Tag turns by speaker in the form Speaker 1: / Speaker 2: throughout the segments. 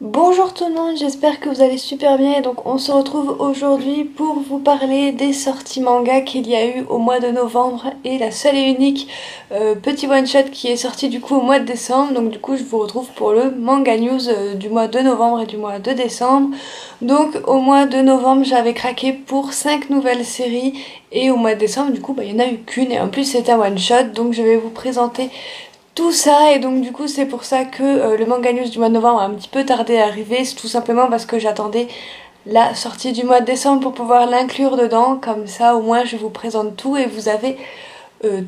Speaker 1: Bonjour tout le monde, j'espère que vous allez super bien et donc on se retrouve aujourd'hui pour vous parler des sorties manga qu'il y a eu au mois de novembre et la seule et unique petit one shot qui est sorti du coup au mois de décembre. Donc du coup je vous retrouve pour le manga news du mois de novembre et du mois de décembre. Donc au mois de novembre j'avais craqué pour 5 nouvelles séries et au mois de décembre du coup il n'y en a eu qu'une et en plus c'était un one shot, donc je vais vous présenter tout ça. Et donc du coup c'est pour ça que le manga news du mois de novembre a un petit peu tardé à arriver. C'est tout simplement parce que j'attendais la sortie du mois de décembre pour pouvoir l'inclure dedans, comme ça au moins je vous présente tout et vous avez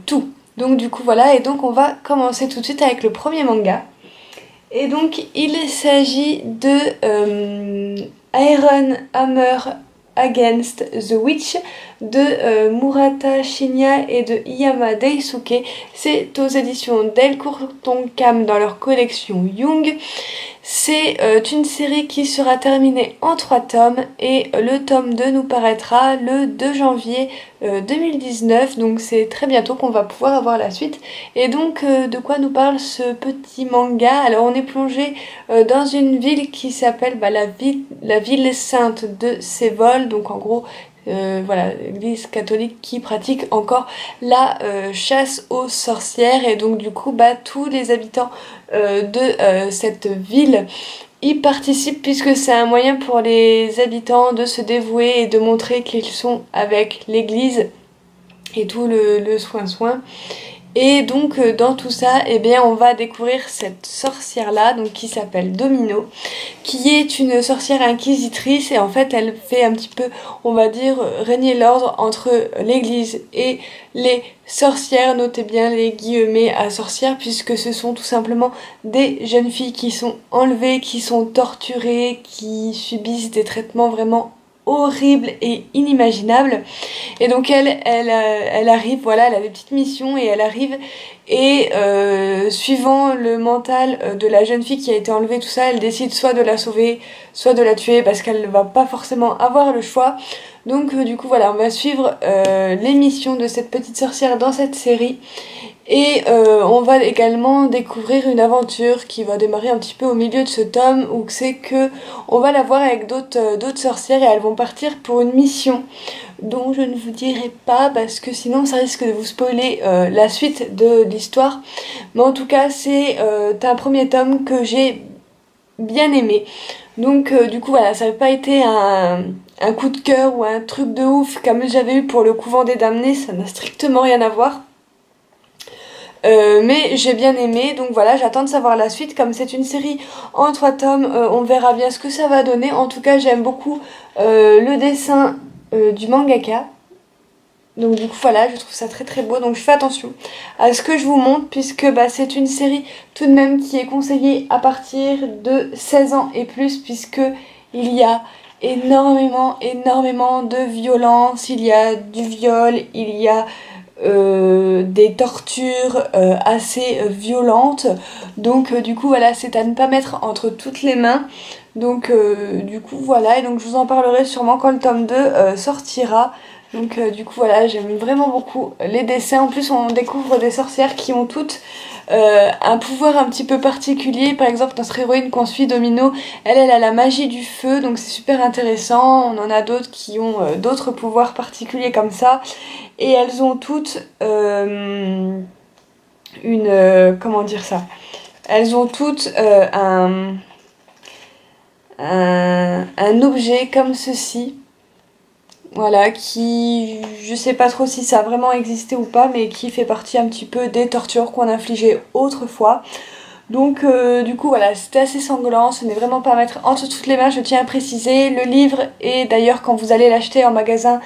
Speaker 1: tout. Donc du coup voilà, et donc on va commencer tout de suite avec le premier manga. Et donc il s'agit de Iron Hammer Against the Witch de Murata Shinya et de Iyama Daisuke. C'est aux éditions Delcourt Tonkam dans leur collection Young. C'est une série qui sera terminée en 3 tomes et le tome 2 nous paraîtra le 2 janvier 2019, donc c'est très bientôt qu'on va pouvoir avoir la suite. Et donc de quoi nous parle ce petit manga? Alors on est plongé dans une ville qui s'appelle la ville sainte de Sévol, donc en gros voilà, l'église catholique qui pratique encore la chasse aux sorcières. Et donc du coup tous les habitants de cette ville y participent, puisque c'est un moyen pour les habitants de se dévouer et de montrer qu'ils sont avec l'église et tout le soin. Et donc dans tout ça, eh bien, on va découvrir cette sorcière là, donc qui s'appelle Domino, qui est une sorcière inquisitrice, et en fait elle fait un petit peu, on va dire, régner l'ordre entre l'église et les sorcières. Notez bien les guillemets à sorcières, puisque ce sont tout simplement des jeunes filles qui sont enlevées, qui sont torturées, qui subissent des traitements vraiment horribles et inimaginables. Et donc elle arrive, voilà, elle a des petites missions et elle arrive, et suivant le mental de la jeune fille qui a été enlevée, tout ça, elle décide soit de la sauver, soit de la tuer, parce qu'elle ne va pas forcément avoir le choix. Donc du coup voilà, on va suivre les missions de cette petite sorcière dans cette série. Et on va également découvrir une aventure qui va démarrer un petit peu au milieu de ce tome, où c'est que on va la voir avec d'autres sorcières, et elles vont partir pour une mission dont je ne vous dirai pas parce que sinon ça risque de vous spoiler la suite de l'histoire. Mais en tout cas c'est un premier tome que j'ai bien aimé. Donc du coup voilà, ça n'a pas été un coup de cœur ou un truc de ouf comme j'avais eu pour le couvent des damnés, ça n'a strictement rien à voir. Mais j'ai bien aimé, donc voilà, j'attends de savoir la suite. Comme c'est une série en 3 tomes, on verra bien ce que ça va donner. En tout cas, j'aime beaucoup le dessin du mangaka. Donc du coup voilà, je trouve ça très très beau, donc je fais attention à ce que je vous montre, puisque c'est une série tout de même qui est conseillée à partir de 16 ans et plus, puisque il y a énormément de violence, il y a du viol, il y a des tortures assez violentes. Donc du coup voilà, c'est à ne pas mettre entre toutes les mains. Donc du coup voilà, et donc je vous en parlerai sûrement quand le tome 2 sortira. Donc du coup voilà, j'aime vraiment beaucoup les dessins. En plus on découvre des sorcières qui ont toutes un pouvoir un petit peu particulier. Par exemple notre héroïne qu'on suit, Domino, elle a la magie du feu, donc c'est super intéressant. On en a d'autres qui ont d'autres pouvoirs particuliers comme ça. Et elles ont toutes comment dire ça? Elles ont toutes un objet comme ceci. Voilà, qui, je sais pas trop si ça a vraiment existé ou pas, mais qui fait partie un petit peu des tortures qu'on infligeait autrefois. Donc du coup voilà, c'était assez sanglant, ce n'est vraiment pas à mettre entre toutes les mains, je tiens à préciser. Le livre, et d'ailleurs quand vous allez l'acheter en magasin,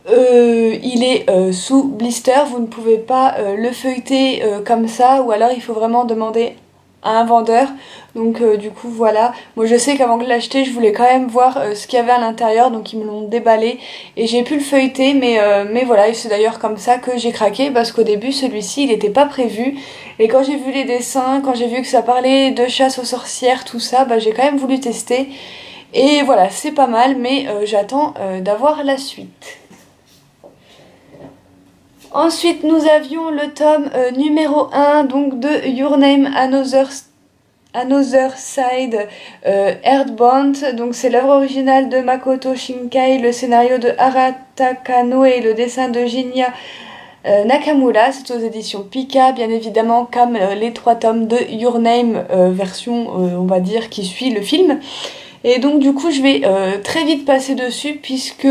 Speaker 1: il est sous blister, vous ne pouvez pas le feuilleter comme ça, ou alors il faut vraiment demander à un vendeur. Donc du coup voilà, moi je sais qu'avant de l'acheter je voulais quand même voir ce qu'il y avait à l'intérieur, donc ils me l'ont déballé et j'ai pu le feuilleter, mais voilà, et c'est d'ailleurs comme ça que j'ai craqué, parce qu'au début celui-ci il n'était pas prévu, et quand j'ai vu les dessins, quand j'ai vu que ça parlait de chasse aux sorcières, tout ça, j'ai quand même voulu tester. Et voilà, c'est pas mal, mais j'attends d'avoir la suite. Ensuite, nous avions le tome numéro 1 donc de Your Name Another Side Earthbound. Donc c'est l'œuvre originale de Makoto Shinkai, le scénario de Arata Kano et le dessin de Jinya Nakamura. C'est aux éditions Pika, bien évidemment, comme les 3 tomes de Your Name, version on va dire qui suit le film. Et donc du coup je vais très vite passer dessus puisque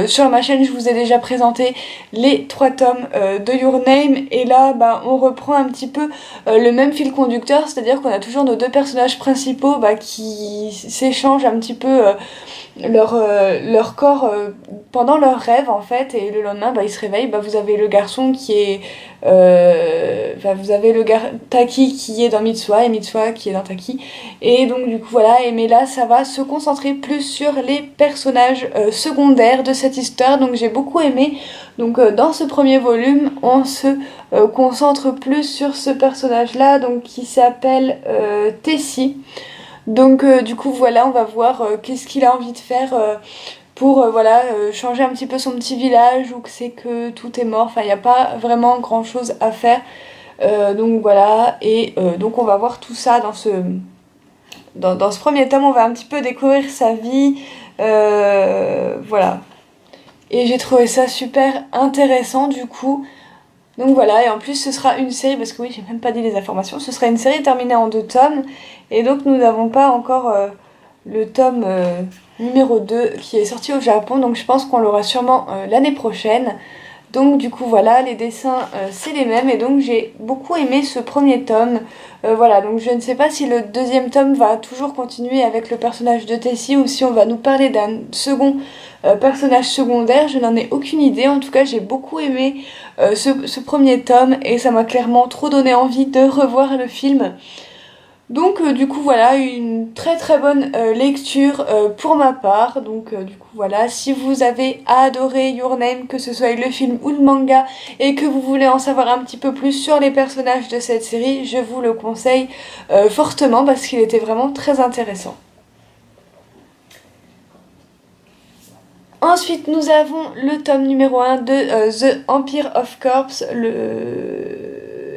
Speaker 1: sur ma chaîne je vous ai déjà présenté les 3 tomes de Your Name, et là bah, on reprend un petit peu le même fil conducteur, c'est-à-dire qu'on a toujours nos 2 personnages principaux bah, qui s'échangent un petit peu leur corps pendant leur rêve en fait, et le lendemain bah, ils se réveillent. Bah, vous avez le garçon qui est vous avez Taki qui est dans Mitsuha et Mitsuha qui est dans Taki, et donc du coup voilà. Mais là ça va se concentrer plus sur les personnages secondaires de cette histoire, donc j'ai beaucoup aimé. Donc dans ce premier volume on se concentre plus sur ce personnage là, donc qui s'appelle Tessie. Donc du coup voilà, on va voir qu'est-ce qu'il a envie de faire pour voilà, changer un petit peu son petit village, ou que c'est que tout est mort. Enfin il n'y a pas vraiment grand chose à faire. Donc voilà, et donc on va voir tout ça dans ce premier tome. On va un petit peu découvrir sa vie, voilà. Et j'ai trouvé ça super intéressant du coup. Donc voilà, et en plus ce sera une série, parce que oui j'ai même pas dit les informations, ce sera une série terminée en 2 tomes, et donc nous n'avons pas encore le tome numéro 2 qui est sorti au Japon, donc je pense qu'on l'aura sûrement l'année prochaine. Donc du coup voilà, les dessins c'est les mêmes, et donc j'ai beaucoup aimé ce premier tome. Voilà, donc je ne sais pas si le 2e tome va toujours continuer avec le personnage de Tessie, ou si on va nous parler d'un second personnage secondaire, je n'en ai aucune idée. En tout cas j'ai beaucoup aimé ce premier tome, et ça m'a clairement trop donné envie de revoir le film. Donc du coup voilà, une très très bonne lecture pour ma part. Donc du coup voilà, si vous avez adoré Your Name, que ce soit le film ou le manga, et que vous voulez en savoir un petit peu plus sur les personnages de cette série, je vous le conseille fortement, parce qu'il était vraiment très intéressant. Ensuite nous avons le tome numéro 1 de The Empire of Corpse,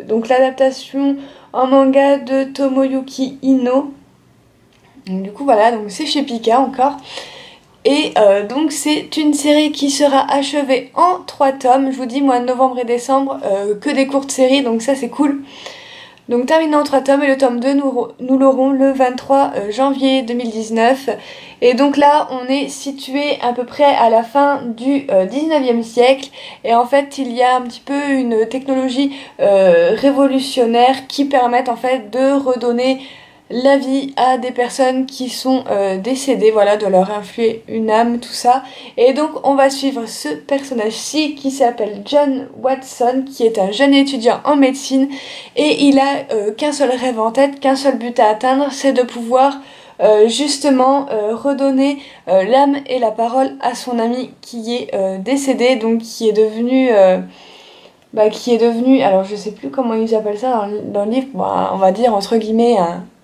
Speaker 1: donc l'adaptation en manga de Tomoyuki Ino. Donc du coup voilà, donc c'est chez Pika encore. Et donc c'est une série qui sera achevée en 3 tomes. Je vous dis, mois de novembre et décembre, que des courtes séries, donc ça c'est cool. Donc terminé en 3 tomes, et le tome 2 nous l'aurons le 23 janvier 2019. Et donc là on est situé à peu près à la fin du 19e siècle, et en fait il y a un petit peu une technologie révolutionnaire qui permet en fait de redonner la vie à des personnes qui sont décédées, voilà, de leur influer une âme, tout ça. Et donc on va suivre ce personnage-ci qui s'appelle John Watson, qui est un jeune étudiant en médecine, et il a qu'un seul rêve en tête, qu'un seul but à atteindre, c'est de pouvoir justement redonner l'âme et la parole à son ami qui est décédé, donc qui est devenu alors je sais plus comment ils appellent ça dans le livre, on va dire entre guillemets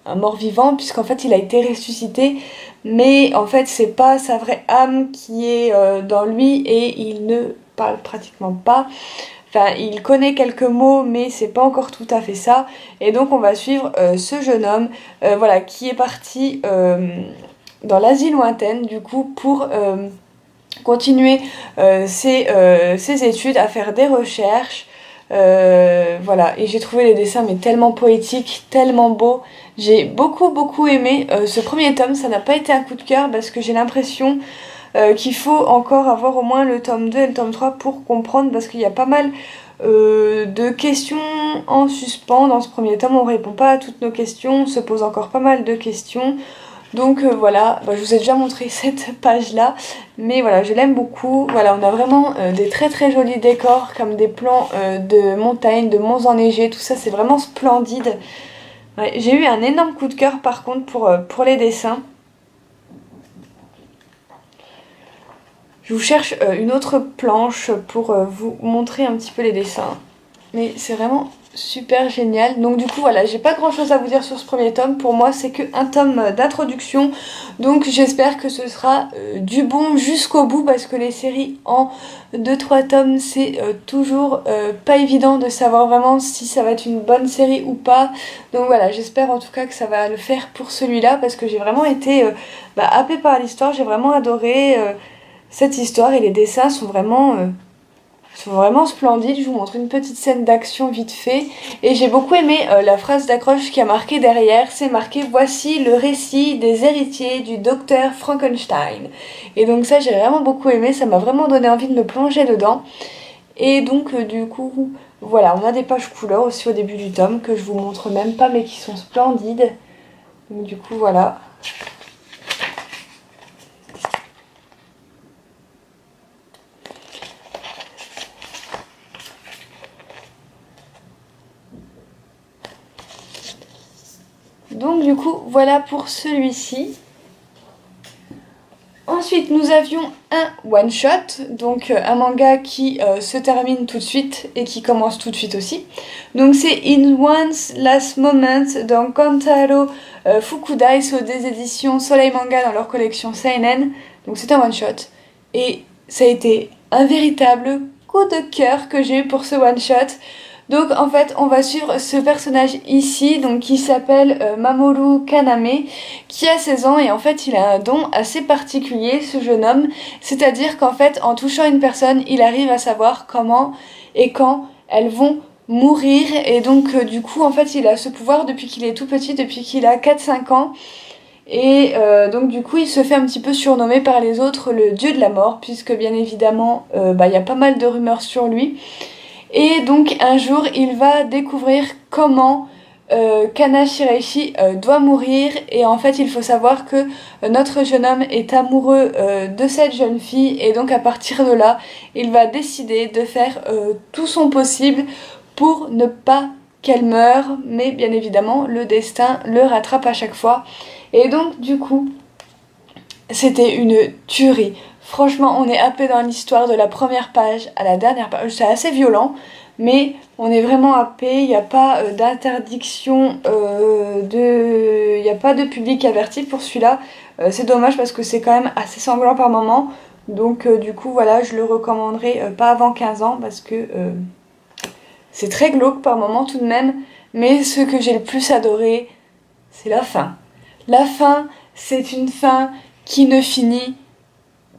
Speaker 1: un mort-vivant, puisqu'en fait il a été ressuscité, mais en fait c'est pas sa vraie âme qui est dans lui, et il ne parle pratiquement pas. Enfin, il connaît quelques mots, mais c'est pas encore tout à fait ça. Et donc on va suivre ce jeune homme, voilà, qui est parti dans l'Asie lointaine, du coup, pour continuer ses études, à faire des recherches. Voilà, et j'ai trouvé les dessins mais tellement poétiques, tellement beaux. J'ai beaucoup aimé ce premier tome. Ça n'a pas été un coup de cœur, parce que j'ai l'impression qu'il faut encore avoir au moins le tome 2 et le tome 3 pour comprendre, parce qu'il y a pas mal de questions en suspens dans ce premier tome. On répond pas à toutes nos questions, on se pose encore pas mal de questions. Donc voilà, je vous ai déjà montré cette page là, mais voilà, je l'aime beaucoup. Voilà, on a vraiment des très jolis décors, comme des plans de montagnes, de monts enneigés, tout ça c'est vraiment splendide. Ouais, j'ai eu un énorme coup de cœur par contre pour les dessins. Je vous cherche une autre planche pour vous montrer un petit peu les dessins, mais c'est vraiment super génial. Donc du coup voilà, j'ai pas grand chose à vous dire sur ce premier tome. Pour moi c'est que un tome d'introduction. Donc j'espère que ce sera du bon jusqu'au bout, parce que les séries en 2-3 tomes c'est toujours pas évident de savoir vraiment si ça va être une bonne série ou pas. Donc voilà, j'espère en tout cas que ça va le faire pour celui-là, parce que j'ai vraiment été happée par l'histoire. J'ai vraiment adoré cette histoire, et les dessins sont vraiment splendides. Je vous montre une petite scène d'action vite fait. Et j'ai beaucoup aimé la phrase d'accroche qui a marqué derrière. C'est marqué: voici le récit des héritiers du docteur Frankenstein. Et donc ça j'ai vraiment beaucoup aimé. Ça m'a vraiment donné envie de me plonger dedans. Et donc du coup voilà, on a des pages couleurs aussi au début du tome que je vous montre même pas, mais qui sont splendides. Donc du coup voilà. Donc du coup voilà pour celui-ci. Ensuite nous avions un one shot, donc un manga qui se termine tout de suite et qui commence tout de suite aussi. Donc c'est In One's Last Moment dans Kantaro Fukudai, sur des éditions Soleil Manga dans leur collection Seinen. Donc c'est un one shot et ça a été un véritable coup de cœur que j'ai eu pour ce one shot. Donc en fait on va suivre ce personnage ici, donc qui s'appelle Mamoru Kaname, qui a 16 ans, et en fait il a un don assez particulier, ce jeune homme. C'est-à-dire qu'en fait en touchant une personne il arrive à savoir comment et quand elles vont mourir. Et donc du coup en fait il a ce pouvoir depuis qu'il est tout petit, depuis qu'il a 4-5 ans. Et donc du coup il se fait un petit peu surnommer par les autres le dieu de la mort, puisque bien évidemment y a pas mal de rumeurs sur lui. Et donc un jour il va découvrir comment Kana Shiraishi doit mourir. Et en fait il faut savoir que notre jeune homme est amoureux de cette jeune fille, et donc à partir de là il va décider de faire tout son possible pour ne pas qu'elle meure, mais bien évidemment le destin le rattrape à chaque fois. Et donc du coup c'était une tuerie. Franchement, on est happé dans l'histoire de la première page à la dernière page. C'est assez violent, mais on est vraiment happé. Il n'y a pas d'interdiction, il n'y a pas de public averti pour celui-là. C'est dommage parce que c'est quand même assez sanglant par moment. Donc du coup, voilà, je le recommanderai pas avant 15 ans, parce que c'est très glauque par moment tout de même. Mais ce que j'ai le plus adoré, c'est la fin. La fin, c'est une fin qui ne finit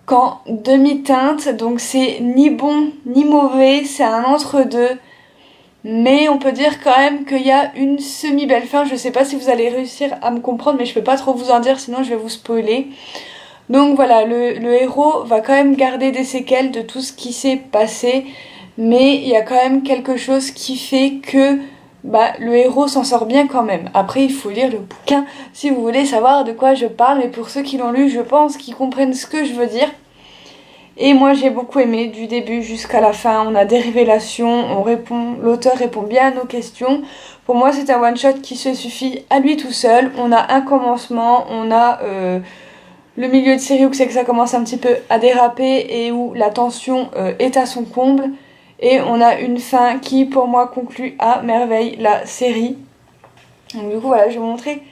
Speaker 1: qu'en demi-teinte, donc c'est ni bon ni mauvais, c'est un entre-deux, mais on peut dire quand même qu'il y a une semi-belle fin. Je sais pas si vous allez réussir à me comprendre, mais je peux pas trop vous en dire, sinon je vais vous spoiler. Donc voilà, le héros va quand même garder des séquelles de tout ce qui s'est passé, mais il y a quand même quelque chose qui fait que le héros s'en sort bien quand même. Après il faut lire le bouquin si vous voulez savoir de quoi je parle, mais pour ceux qui l'ont lu, je pense qu'ils comprennent ce que je veux dire. Et moi j'ai beaucoup aimé du début jusqu'à la fin. On a des révélations, l'auteur répond bien à nos questions. Pour moi c'est un one shot qui se suffit à lui tout seul. On a un commencement, on a le milieu de série où c'est que ça commence un petit peu à déraper et où la tension est à son comble. Et on a une fin qui pour moi conclut à merveille la série. Donc du coup voilà, je vais vous montrer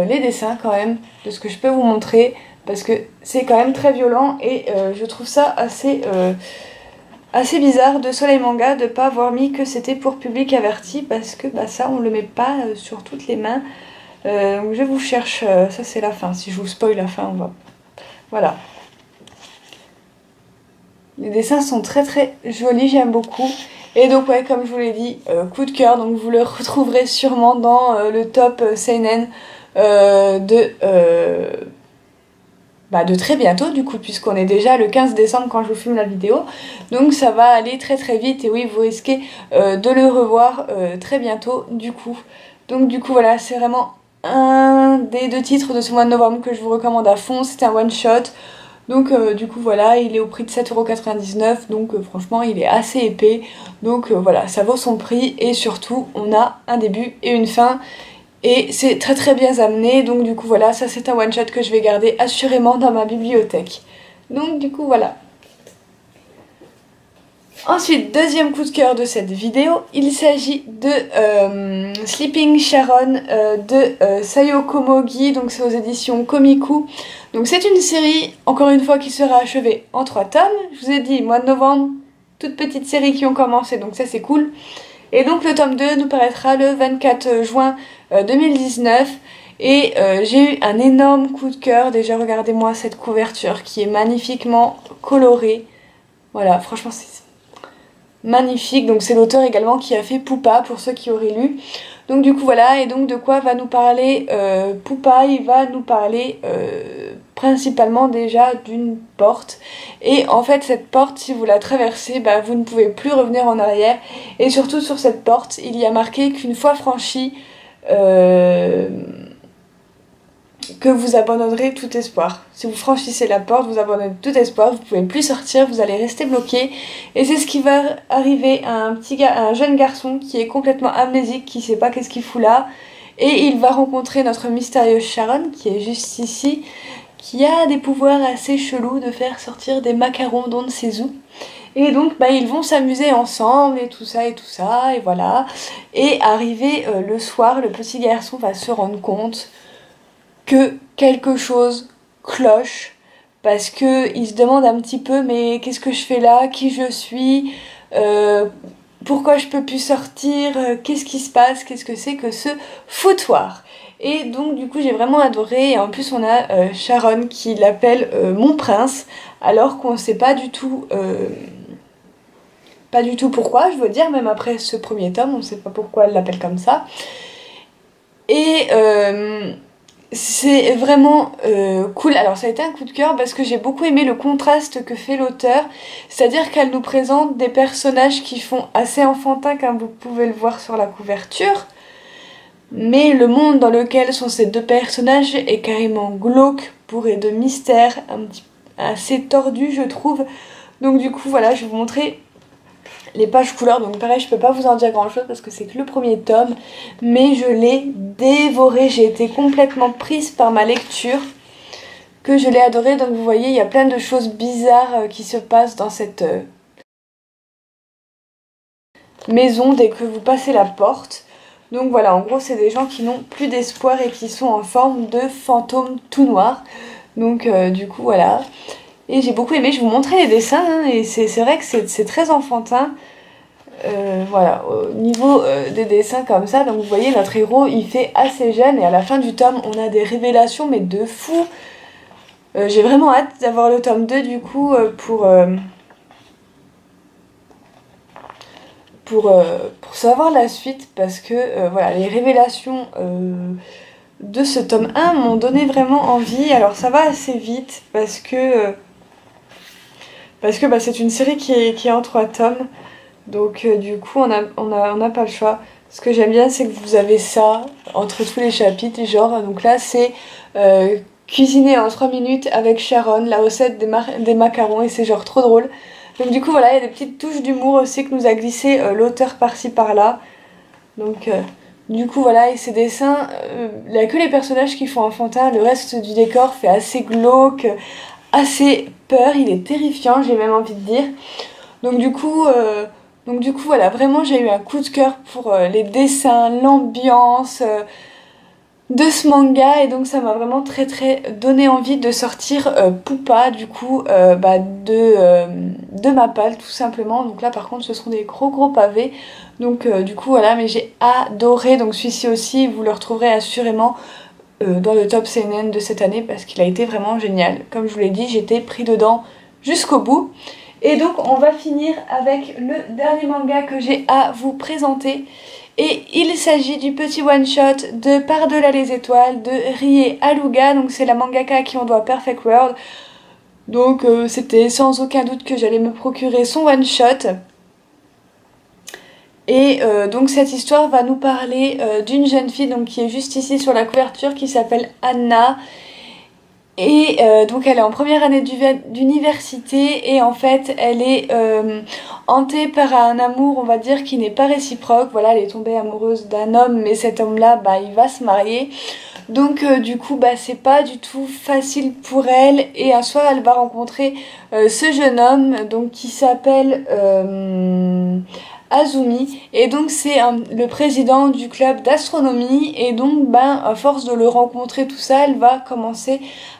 Speaker 1: les dessins quand même de ce que je peux vous montrer, parce que c'est quand même très violent. Et je trouve ça assez bizarre de Soleil Manga de pas avoir mis que c'était pour public averti, parce que ça on le met pas sur toutes les mains. Donc je vous cherche, ça c'est la fin. Si je vous spoil la fin, on va... Voilà. Les dessins sont très très jolis, j'aime beaucoup. Et donc ouais, comme je vous l'ai dit, coup de cœur. Donc vous le retrouverez sûrement dans le top seinen de très bientôt du coup, puisqu'on est déjà le 15 décembre quand je vous filme la vidéo. Donc ça va aller très très vite, et oui, vous risquez de le revoir très bientôt du coup. Donc du coup voilà, c'est vraiment un des 2 titres de ce mois de novembre que je vous recommande à fond. C'est un one shot. Donc du coup voilà, il est au prix de 7,99 €, donc franchement il est assez épais. Donc voilà, ça vaut son prix, et surtout on a un début et une fin. Et c'est très très bien amené, donc du coup voilà, ça c'est un one shot que je vais garder assurément dans ma bibliothèque. Donc du coup voilà. Ensuite, deuxième coup de cœur de cette vidéo, il s'agit de Sleeping Sharon de Sayoko Mogi, donc c'est aux éditions Komiku. Donc c'est une série, encore une fois, qui sera achevée en 3 tomes. Je vous ai dit, mois de novembre, toutes petites séries qui ont commencé, donc ça c'est cool. Et donc le tome 2 nous paraîtra le 24 juin 2019. Et j'ai eu un énorme coup de cœur. Déjà regardez-moi cette couverture qui est magnifiquement colorée. Voilà, franchement c'est magnifique. Donc c'est l'auteur également qui a fait Poupa pour ceux qui auraient lu. Donc du coup voilà, et donc de quoi va nous parler Poupa? Il va nous parler principalement déjà d'une porte. Et en fait cette porte, si vous la traversez, bah, vous ne pouvez plus revenir en arrière. Et surtout sur cette porte, il y a marqué qu'une fois franchie, que vous abandonnerez tout espoir. Si vous franchissez la porte, vous abandonnez tout espoir, vous ne pouvez plus sortir, vous allez rester bloqué. Et c'est ce qui va arriver à un jeune garçon qui est complètement amnésique, qui ne sait pas qu'est-ce qu'il fout là. Et il va rencontrer notre mystérieuse Sharon, qui est juste ici, qui a des pouvoirs assez chelous de faire sortir des macarons d'on ne sait où. Et donc bah, ils vont s'amuser ensemble et tout ça, et voilà. Et arrivé le soir, le petit garçon va se rendre compte que quelque chose cloche, parce que il se demande un petit peu mais qu'est-ce que je fais là, qui je suis, pourquoi je peux plus sortir, qu'est-ce qui se passe, qu'est-ce que c'est que ce foutoir. Et donc du coup j'ai vraiment adoré, et en plus on a Sharon qui l'appelle mon prince, alors qu'on ne sait pas du tout pourquoi, je veux dire, même après ce premier tome on ne sait pas pourquoi elle l'appelle comme ça. Et c'est vraiment cool. Alors ça a été un coup de cœur parce que j'ai beaucoup aimé le contraste que fait l'auteur, c'est-à-dire qu'elle nous présente des personnages qui font assez enfantin comme vous pouvez le voir sur la couverture, mais le monde dans lequel sont ces deux personnages est carrément glauque, bourré de mystères, assez tordu je trouve. Donc du coup voilà, je vais vous montrer les pages couleurs, donc pareil je peux pas vous en dire grand chose parce que c'est que le premier tome, mais je l'ai dévoré, j'ai été complètement prise par ma lecture, que je l'ai adoré. Donc vous voyez il y a plein de choses bizarres qui se passent dans cette maison dès que vous passez la porte. Donc voilà, en gros c'est des gens qui n'ont plus d'espoir et qui sont en forme de fantômes tout noirs. Donc du coup voilà. Et j'ai beaucoup aimé, je vous montrais les dessins, hein, et c'est vrai que c'est très enfantin. Voilà, au niveau des dessins comme ça, donc vous voyez notre héros il fait assez jeune, et à la fin du tome on a des révélations mais de fou. J'ai vraiment hâte d'avoir le tome 2 du coup pour savoir la suite, parce que voilà, les révélations de ce tome 1 m'ont donné vraiment envie. Alors ça va assez vite parce que bah, c'est une série qui est en 3 tomes. Donc du coup on n'a pas le choix. Ce que j'aime bien c'est que vous avez ça entre tous les chapitres, genre donc là c'est cuisiner en 3 minutes avec Sharon, la recette des macarons, et c'est genre trop drôle. Donc du coup voilà, il y a des petites touches d'humour aussi que nous a glissé l'auteur par-ci par-là. Donc du coup voilà, et ces dessins, il n'y a que les personnages qui font enfantin, le reste du décor fait assez glauque, assez peur, il est terrifiant, j'ai même envie de dire. Donc du coup voilà, vraiment j'ai eu un coup de cœur pour les dessins, l'ambiance de ce manga, et donc ça m'a vraiment très donné envie de sortir Poupa du coup de ma palle tout simplement. Donc là par contre ce seront des gros pavés, donc du coup voilà, mais j'ai adoré. Donc celui-ci aussi vous le retrouverez assurément dans le top seinen de cette année parce qu'il a été vraiment génial. Comme je vous l'ai dit, j'étais pris dedans jusqu'au bout. Et donc on va finir avec le dernier manga que j'ai à vous présenter. Et il s'agit du petit one-shot de Par-delà les étoiles de Rie Aluga. Donc c'est la mangaka à qui on doit Perfect World. Donc c'était sans aucun doute que j'allais me procurer son one-shot. Et donc cette histoire va nous parler d'une jeune fille donc, qui est juste ici sur la couverture, qui s'appelle Anna. Et donc elle est en première année d'université, et en fait elle est hantée par un amour, on va dire, qui n'est pas réciproque. Voilà, elle est tombée amoureuse d'un homme, mais cet homme là bah il va se marier. Donc du coup bah c'est pas du tout facile pour elle, et un soir elle va rencontrer ce jeune homme donc qui s'appelle Azumi, et donc c'est le président du club d'astronomie, et donc ben à force de le rencontrer tout ça, elle va commencer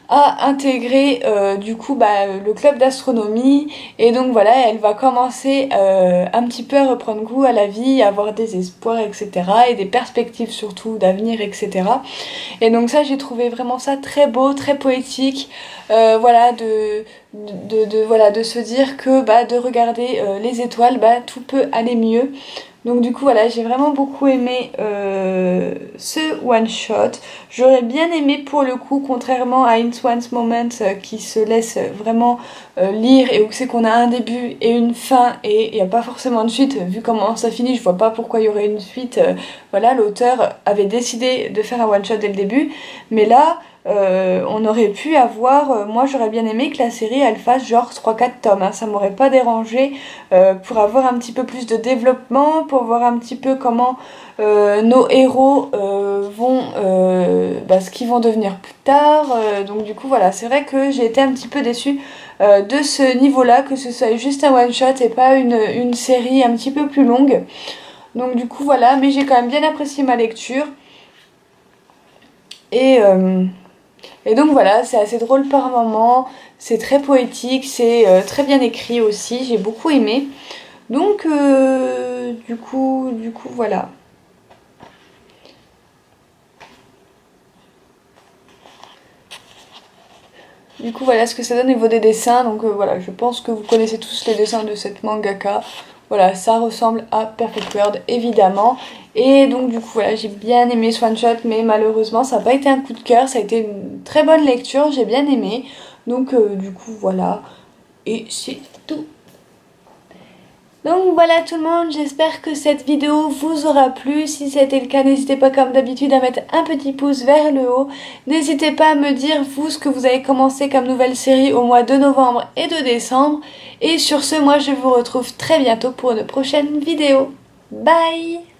Speaker 1: à intégrer du coup bah, le club d'astronomie, et donc voilà elle va commencer un petit peu à reprendre goût à la vie, à avoir des espoirs etc, et des perspectives surtout d'avenir etc. Et donc ça j'ai trouvé vraiment ça très beau, très poétique, voilà voilà de se dire que bah de regarder les étoiles bah tout peut aller mieux. Donc du coup voilà j'ai vraiment beaucoup aimé ce one shot. J'aurais bien aimé pour le coup, contrairement à It's One Moment qui se laisse vraiment lire, et où c'est qu'on a un début et une fin et il n'y a pas forcément de suite. Vu comment ça finit, je vois pas pourquoi il y aurait une suite. Voilà, l'auteur avait décidé de faire un one shot dès le début, mais là on aurait pu avoir, moi j'aurais bien aimé que la série elle fasse genre 3-4 tomes, hein, ça m'aurait pas dérangé, pour avoir un petit peu plus de développement, pour voir un petit peu comment nos héros vont, ce qu'ils vont devenir plus tard, donc du coup voilà, c'est vrai que j'ai été un petit peu déçue de ce niveau là, que ce soit juste un one shot et pas une série un petit peu plus longue. Donc du coup voilà, mais j'ai quand même bien apprécié ma lecture, et donc voilà, c'est assez drôle par moments, c'est très poétique, c'est très bien écrit aussi, j'ai beaucoup aimé. Donc du coup voilà. Du coup voilà ce que ça donne au niveau des dessins, donc voilà, je pense que vous connaissez tous les dessins de cette mangaka. Voilà, ça ressemble à Perfect World évidemment. Et donc du coup voilà, j'ai bien aimé ce one shot, mais malheureusement ça n'a pas été un coup de cœur, ça a été une très bonne lecture, j'ai bien aimé. Donc du coup voilà, et c'est tout. Donc voilà tout le monde, j'espère que cette vidéo vous aura plu. Si c'était le cas, n'hésitez pas comme d'habitude à mettre un petit pouce vers le haut. N'hésitez pas à me dire vous ce que vous avez commencé comme nouvelle série au mois de novembre et de décembre. Et sur ce, moi je vous retrouve très bientôt pour une prochaine vidéo. Bye!